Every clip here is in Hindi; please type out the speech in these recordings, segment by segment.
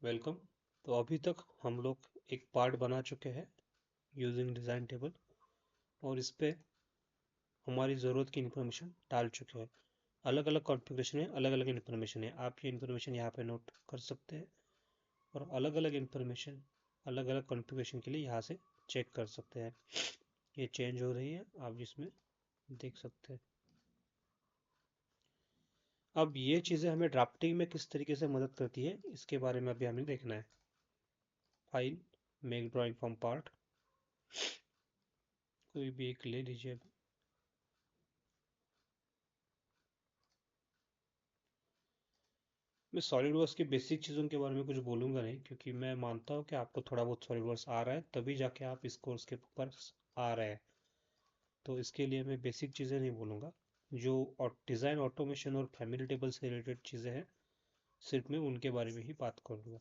वेलकम। तो अभी तक हम लोग एक पार्ट बना चुके हैं यूजिंग डिज़ाइन टेबल, और इस पे हमारी ज़रूरत की इन्फॉर्मेशन डाल चुके हैं। अलग अलग कॉन्फ़िगरेशन है, अलग अलग इन्फॉर्मेशन है। आप ये इन्फॉर्मेशन यहाँ पे नोट कर सकते हैं, और अलग अलग इन्फॉर्मेशन अलग अलग कॉन्फ़िगरेशन के लिए यहाँ से चेक कर सकते हैं। ये चेंज हो रही है, आप इसमें देख सकते हैं। अब ये चीज़ें हमें ड्राफ्टिंग में किस तरीके से मदद करती है, इसके बारे में अभी हमें देखना है। File, make drawing from part, कोई भी एक ले लीजिए। मैं सॉलिडवर्क्स की बेसिक चीज़ों के बारे में कुछ बोलूँगा नहीं, क्योंकि मैं मानता हूँ कि आपको थोड़ा बहुत सॉलिडवर्क्स आ रहा है, तभी जाके आप इस कोर्स के ऊपर आ रहे हैं। तो इसके लिए मैं बेसिक चीज़ें नहीं बोलूँगा। जो और डिज़ाइन ऑटोमेशन और फैमिली टेबल से रिलेटेड चीज़ें हैं, सिर्फ मैं उनके बारे में ही बात करूँगा।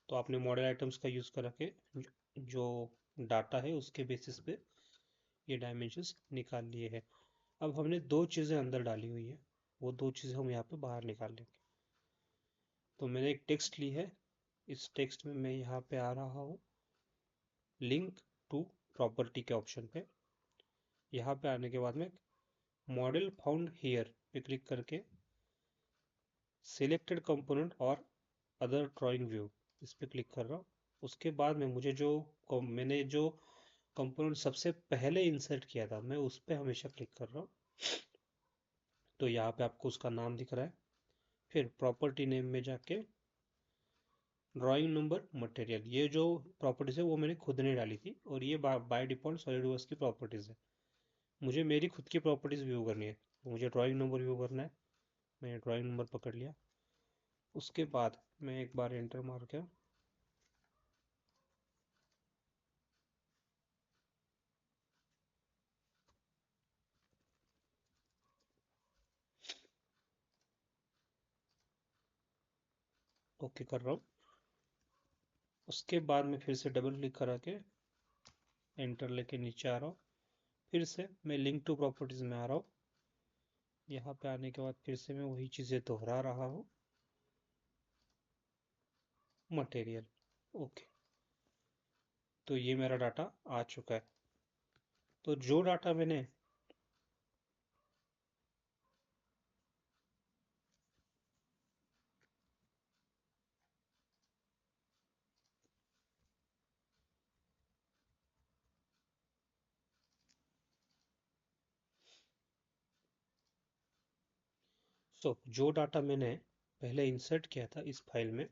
तो आपने मॉडल आइटम्स का यूज़ करा के जो डाटा है उसके बेसिस पे ये डायमेंशंस निकाल लिए हैं। अब हमने दो चीज़ें अंदर डाली हुई है, वो दो चीज़ें हम यहाँ पे बाहर निकाल लेंगे। तो मैंने एक टेक्स्ट ली है, इस टेक्स्ट में मैं यहाँ पे आ रहा हूँ लिंक टू प्रॉपर्टी के ऑप्शन पे। यहाँ पे आने के बाद में मॉडल फाउंड हियर पे क्लिक करके सिलेक्टेड कंपोनेंट और अदर ड्राइंग व्यू, इस पे क्लिक कर रहा हूँ। उसके बाद में मुझे मैंने जो कंपोनेंट सबसे पहले इंसर्ट किया था, मैं उस पे हमेशा क्लिक कर रहा हूँ। तो यहाँ पे आपको उसका नाम दिख रहा है। फिर प्रॉपर्टी नेम में जाके ड्राइंग नंबर मटेरियल, ये जो प्रॉपर्टीज है वो मैंने खुद ने डाली थी, और ये बाय डिफॉल्ट सॉलिडवर्क्स की प्रॉपर्टीज है। मुझे मेरी खुद की प्रॉपर्टीज व्यू करनी है, तो मुझे ड्राइंग नंबर व्यू करना है। मैंने ड्राइंग नंबर पकड़ लिया। उसके बाद मैं एक बार एंटर मार के ओके कर रहा हूँ। उसके बाद मैं फिर से डबल क्लिक करा के एंटर लेके नीचे आ रहा हूँ। फिर से मैं लिंक टू प्रॉपर्टीज में आ रहा हूँ। यहाँ पे आने के बाद फिर से मैं वही चीज़ें दोहरा रहा हूँ। Material, okay. तो ये मेरा डाटा आ चुका है। तो जो डाटा मैंने जो डाटा मैंने पहले इंसर्ट किया था इस फाइल में,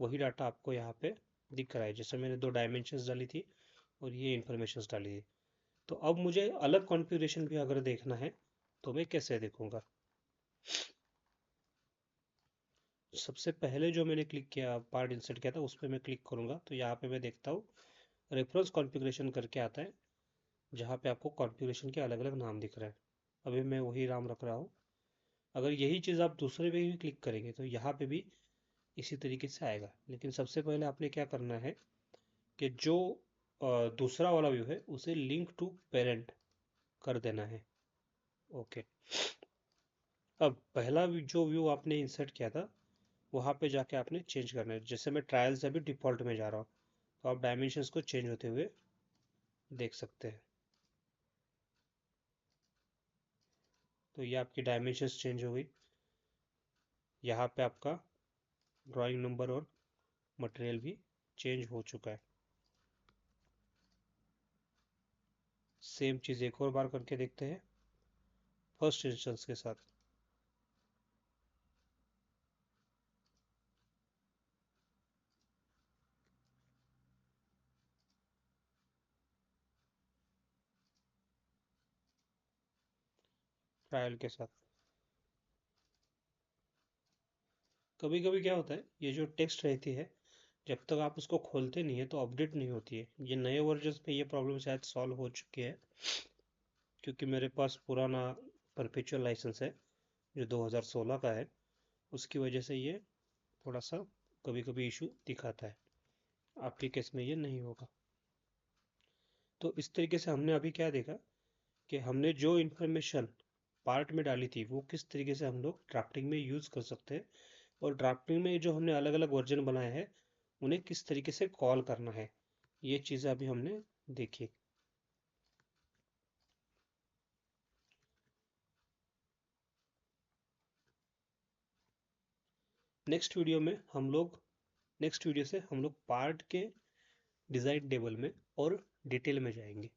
वही डाटा आपको यहाँ पे दिख रहा है। जैसे मैंने दो डायमेंशंस डाली थी और ये इंफॉर्मेशंस डाली थी। तो अब मुझे अलग कॉन्फ़िगरेशन भी अगर देखना है, तो मैं कैसे देखूंगा? सबसे पहले जो मैंने क्लिक किया, पार्ट इंसर्ट किया था, उस पर मैं क्लिक करूंगा तो यहाँ पे मैं देखता हूँ रेफरेंस कॉन्फ़िगरेशन करके आता है, जहाँ पे आपको कॉन्फ़िगरेशन के अलग अलग नाम दिख रहे हैं। अभी मैं वही नाम रख रहा हूँ। अगर यही चीज़ आप दूसरे पे भी क्लिक करेंगे तो यहाँ पे भी इसी तरीके से आएगा। लेकिन सबसे पहले आपने क्या करना है कि जो दूसरा वाला व्यू है उसे लिंक टू पेरेंट कर देना है। ओके। अब पहला जो व्यू आपने इंसर्ट किया था, वहाँ पे जाके आपने चेंज करना है। जैसे मैं ट्रायल से अभी डिफ़ॉल्ट में जा रहा हूँ, तो आप डायमेंशंस को चेंज होते हुए देख सकते हैं। तो ये आपकी डायमेंशंस चेंज हो गई। यहाँ पे आपका ड्राइंग नंबर और मटेरियल भी चेंज हो चुका है। सेम चीज़ एक और बार करके देखते हैं फर्स्ट इंस्टेंस के साथ। ट्रायल के साथ कभी कभी क्या होता है, ये जो टेक्स्ट रहती है, जब तक आप उसको खोलते नहीं है तो अपडेट नहीं होती है। ये नए वर्जन पे ये प्रॉब्लम शायद सॉल्व हो चुकी है, क्योंकि मेरे पास पुराना परपेचुअल लाइसेंस है जो 2016 का है। उसकी वजह से ये थोड़ा सा कभी कभी इशू दिखाता है। आपके केस में ये नहीं होगा। तो इस तरीके से हमने अभी क्या देखा कि हमने जो इन्फॉर्मेशन पार्ट में डाली थी वो किस तरीके से हम लोग ड्राफ्टिंग में यूज कर सकते हैं, और ड्राफ्टिंग में जो हमने अलग अलग वर्जन बनाए हैं उन्हें किस तरीके से कॉल करना है, ये चीज़ें अभी हमने देखी। नेक्स्ट वीडियो से हम लोग पार्ट के डिज़ाइन टेबल में और डिटेल में जाएंगे।